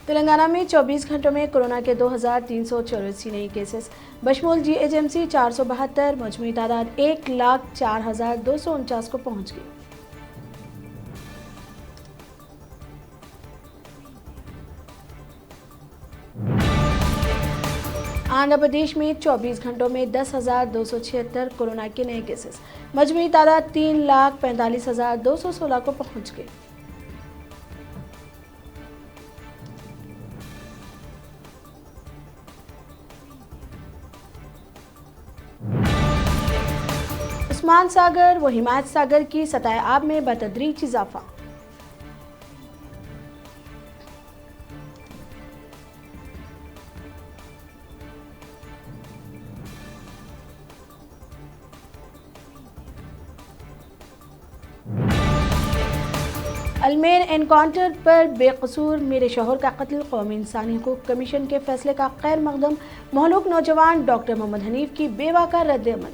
तेलंगाना में 24 घंटों में कोरोना के 2384 नए केसेस बशमूल जीएचएमसी 472, मजमूई तादाद 1,04,249 को पहुंच गई। आंध्र प्रदेश में 24 घंटों में 10,276 कोरोना के नए केसेस, मजमूई तादाद 3,45,216 को पहुंच गई। उस्मान सागर व हिमायत सागर की सतह आब में बतदरीज इजाफा। अल्मेर एनकाउंटर पर बेकसूर मेरे शौहर का कत्ल, कौमी इंसानी हुकूक कमीशन के फैसले का गैर मकदम, महलूक नौजवान डॉक्टर मोहम्मद हनीफ की बेवा का रद्द अमल।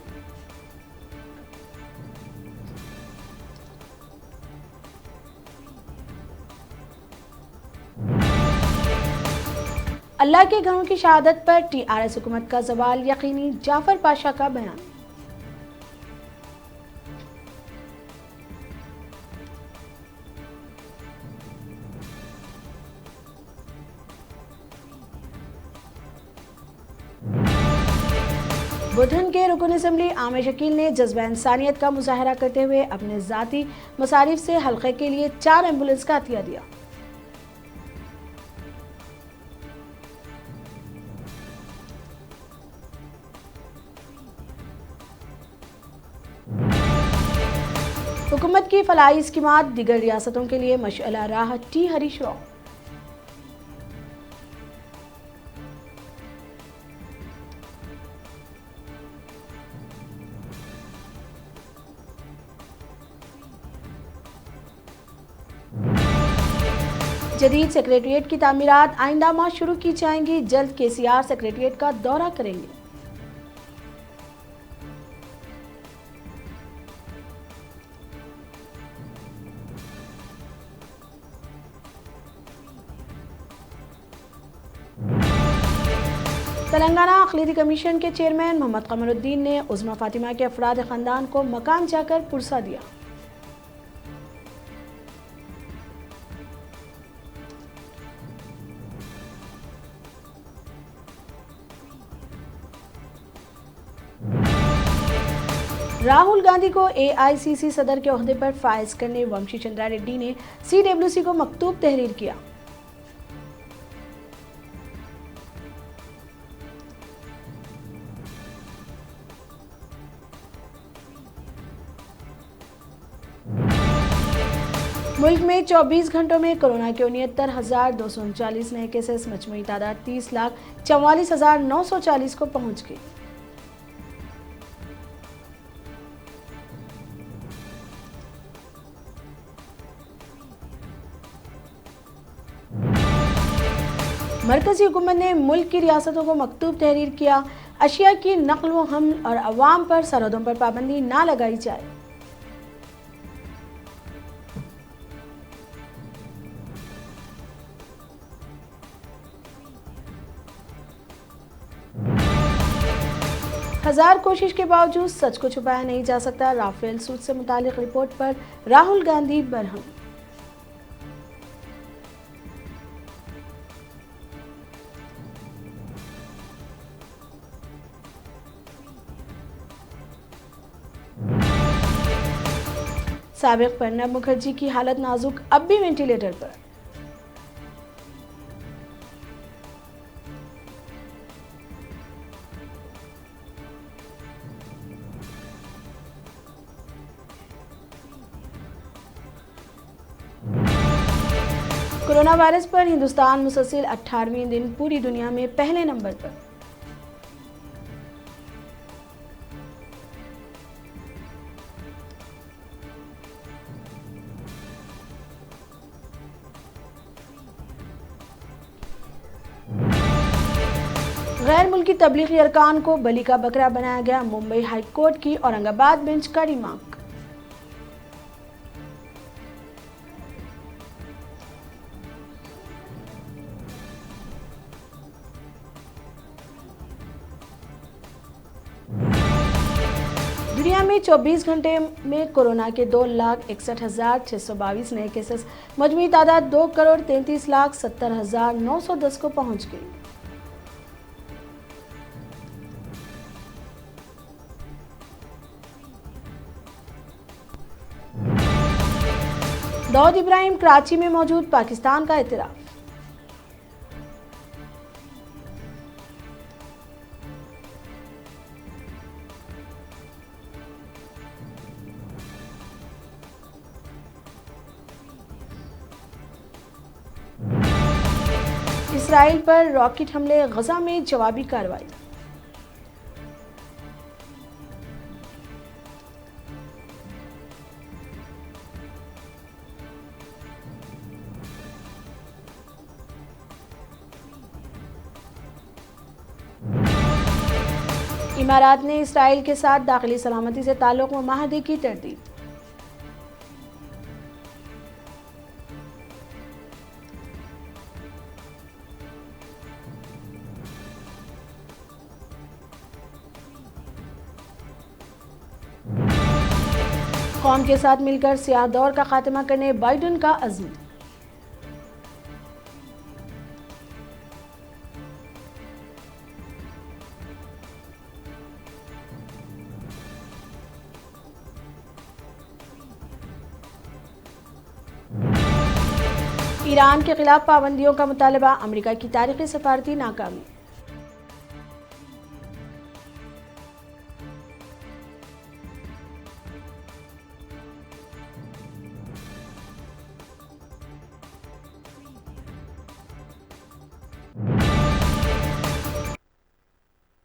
अल्लाह के घरों की शहादत पर टीआरएस हुकूमत का जवाल यकीनी, जाफर पाशा का बयान। बुधन के रुकन असम्बली आमिर शकील ने जज्बा इंसानियत का मुजाहरा करते हुए अपने ज़ाती मसारिफ से हल्के के लिए 4 एम्बुलेंस का अतिया दिया। हुकूमत की फलाही स्कीमात दीगर रियासतों के लिए मशअला राह, टी हरीश राव। जदीद सेक्रेटरिएट की तामीरात आइंदा माह शुरू की जाएंगी, जल्द केसीआर सेक्रेटरिएट का दौरा करेंगे। तेलंगाना अक़लीती कमीशन के चेयरमैन मोहम्मद कमरुद्दीन ने उज़्मा फातिमा के अफराद ख़ानदान को मकान जाकर पुरसा दिया। राहुल गांधी को एआईसीसी सदर के ओहदे पर फाइज करने वंशी चंद्रा रेड्डी ने सीडब्ल्यूसी को मकतूब तहरीर किया। मुल्क में 24 घंटों में कोरोना के 69,239 नए केसेस, मजमूई तादाद 30,44,940 को पहुंच गई। मरकजी हुकूमत ने मुल्क की रियासतों को मकतूब तहरीर किया, अशिया की नकल व हमल और अवाम पर सरहदों पर पाबंदी ना लगाई जाए। हजार कोशिश के बावजूद सच को छुपाया नहीं जा सकता, राफेल सूद से मुतालिक रिपोर्ट पर राहुल गांधी बरहम। साबिक प्रणब मुखर्जी की हालत नाजुक, अब भी वेंटिलेटर पर। कोरोना वायरस पर हिंदुस्तान मुसलसल 18वें दिन पूरी दुनिया में पहले नंबर पर। गैर मुल्की तबलीगी अरकान को बलि का बकरा बनाया गया, मुंबई हाई कोर्ट की औरंगाबाद बेंच का रिमार्क। पाकिस्तान में 24 घंटे में कोरोना के 2,61,622 नए केसेस, मजमूई तादाद 2,33,70,910 को पहुंच गई। दाऊद इब्राहिम कराची में मौजूद पाकिस्तान का एतराफ़। इसराइल पर रॉकेट हमले, गजा में जवाबी कार्रवाई। इमारात ने इसराइल के साथ दाखिली सलामती से ताल्लुक़ में माहदे की तरदीद। कौम के साथ मिलकर सियाह दौर का खात्मा करने बाइडेन का अज़्म। ईरान के खिलाफ पाबंदियों का मुतालबा, अमेरिका की तारीखी सफारती नाकामी।